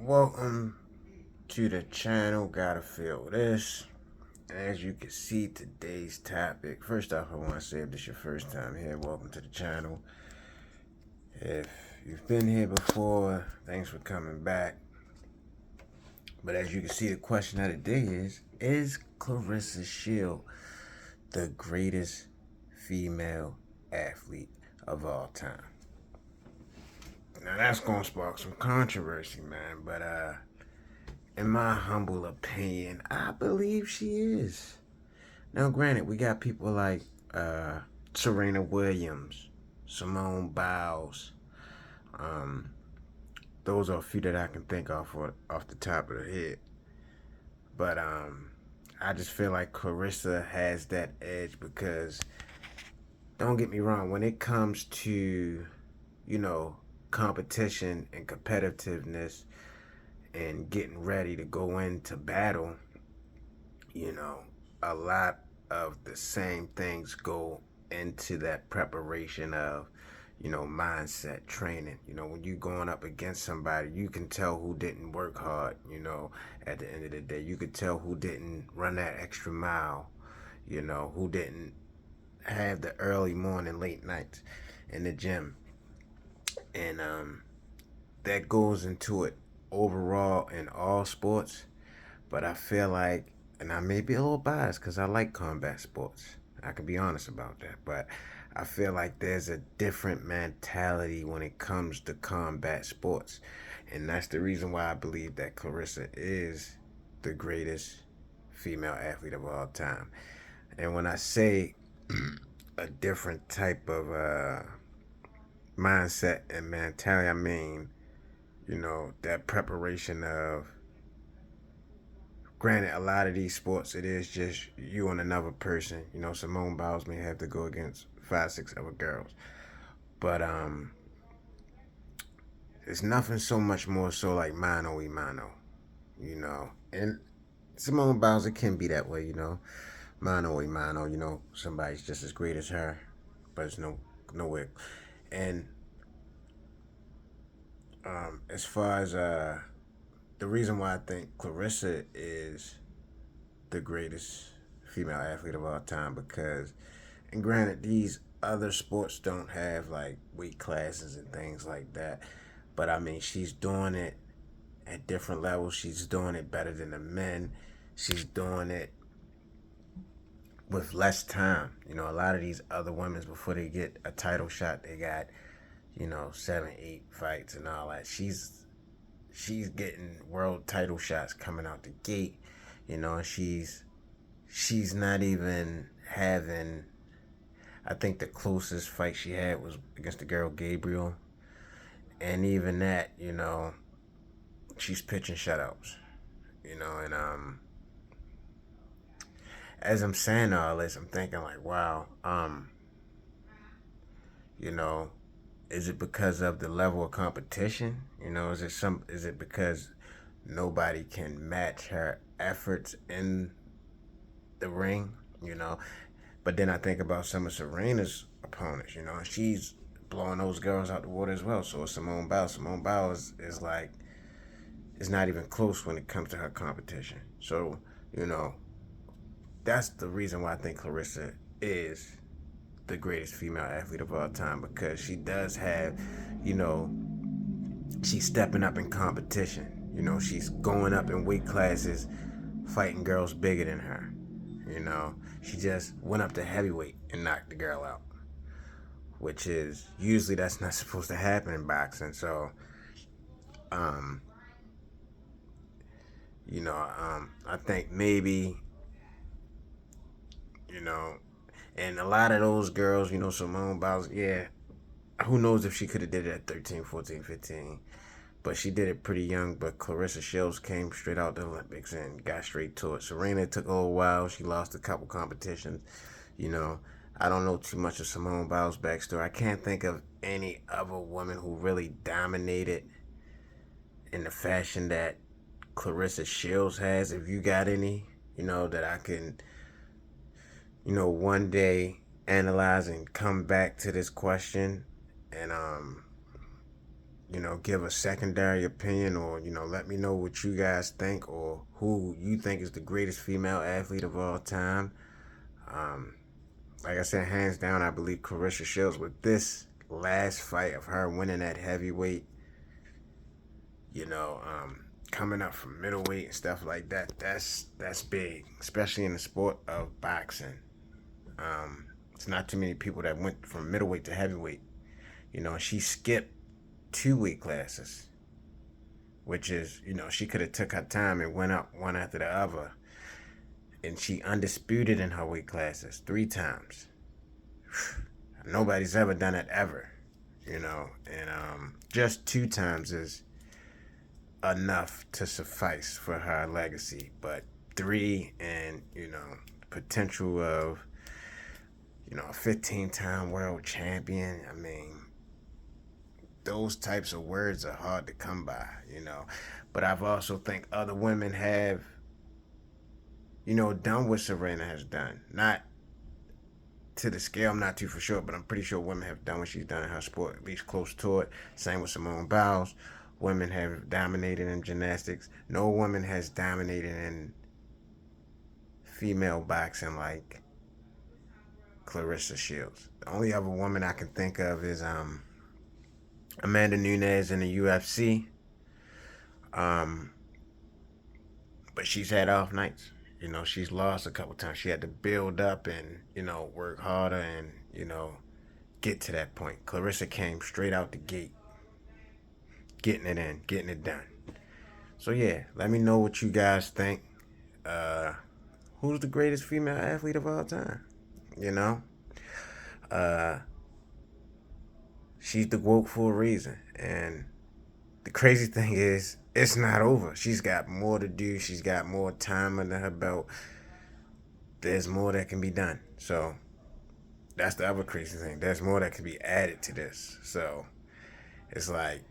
Welcome to the channel. Gotta feel this. As you can see, today's topic. First off, I want to say if this is your first time here, welcome to the channel. If you've been here before, thanks for coming back. But as you can see, the question of the day is Claressa Shield the greatest female athlete of all time? Now that's gonna spark some controversy, man. But in my humble opinion, I believe she is. Now, granted, we got people like Serena Williams, Simone Biles. Um, those are a few that I can think of off the top of the head. But I just feel like Claressa has that edge because, don't get me wrong, when it comes to, you know, competition and competitiveness and getting ready to go into battle, you know, a lot of the same things go into that preparation of, you know, mindset training. You know, when you're going up against somebody, you can tell who didn't work hard, you know, at the end of the day. You could tell who didn't run that extra mile, you know, who didn't have the early morning, late nights in the gym. And that goes into it overall in all sports. But I feel like, and I may be a little biased because I like combat sports. I can be honest about that. But I feel like there's a different mentality when it comes to combat sports. And that's the reason why I believe that Claressa is the greatest female athlete of all time. And when I say a different type of mindset and mentality, I mean, you know, that preparation of, granted, a lot of these sports, it is just you and another person. You know, Simone Biles may have to go against 5, 6 other girls. But it's nothing so much more so like mano y mano, you know. And Simone Biles, it can be that way, you know. Mano y mano, you know, somebody's just as great as her, but it's nowhere. And as far as the reason why I think Claressa is the greatest female athlete of all time, because, and granted, these other sports don't have like weight classes and things like that, but I mean, she's doing it at different levels. She's doing it better than the men. She's doing it with less time. You know, a lot of these other women, before they get a title shot, they got, you know, 7, 8 fights and all that. She's getting world title shots coming out the gate, you know, and she's not even having, I think the closest fight she had was against the girl Gabriel. And even that, you know, she's pitching shutouts. You know, and as I'm saying all this, I'm thinking like, wow, you know, is it because of the level of competition? You know, is it because nobody can match her efforts in the ring? You know, but then I think about some of Serena's opponents. You know, she's blowing those girls out the water as well. So Simone Biles. Simone Biles is like, it's not even close when it comes to her competition. So, you know, that's the reason why I think Claressa is the greatest female athlete of all time, because she does have, you know, she's stepping up in competition. You know, she's going up in weight classes, fighting girls bigger than her. You know, she just went up to heavyweight and knocked the girl out, which is usually that's not supposed to happen in boxing. So, um, you know, I think maybe, you know, and a lot of those girls, you know, Simone Biles, yeah, who knows if she could have did it at 13, 14, 15. But she did it pretty young. But Claressa Shields came straight out the Olympics and got straight to it. Serena took a little while. She lost a couple competitions. You know, I don't know too much of Simone Biles' backstory. I can't think of any other woman who really dominated in the fashion that Claressa Shields has. If you got any, you know, that I can, you know, one day analyze and come back to this question and give a secondary opinion, or let me know what you guys think, or who you think is the greatest female athlete of all time. Um, like I said, hands down, I believe Claressa Shields. With this last fight of her winning at heavyweight, you know, coming up from middleweight and stuff like that, that's big, especially in the sport of boxing. It's not too many people that went from middleweight to heavyweight. She skipped 2 weight classes, which is, she could have took her time and went up one after the other. And she undisputed in her weight classes 3 times. Nobody's ever done it ever, and just 2 times is enough to suffice for her legacy. But 3, and potential of a 15-time world champion. I mean, those types of words are hard to come by, But I've also think other women have, done what Serena has done. Not to the scale, I'm not too for sure, but I'm pretty sure women have done what she's done in her sport, at least close to it. Same with Simone Biles. Women have dominated in gymnastics. No woman has dominated in female boxing like Claressa Shields. The only other woman I can think of is Amanda Nunes in the UFC. But she's had off nights. She's lost a couple times. She had to build up and, work harder and, get to that point. Claressa came straight out the gate, getting it in, getting it done. So, yeah, let me know what you guys think. Who's the greatest female athlete of all time? She's the GOAT for a reason. And the crazy thing is, it's not over. She's got more to do. She's got more time under her belt. There's more that can be done. So that's the other crazy thing. There's more that can be added to this. So it's like,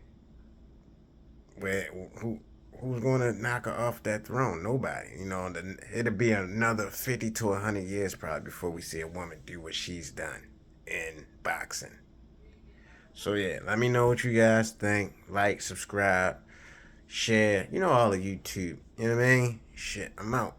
who's going to knock her off that throne? Nobody. It'll be another 50 to 100 years probably before we see a woman do what she's done in boxing. So yeah, let me know what you guys think. Like, subscribe, share, all of YouTube. You know what I mean? Shit, I'm out.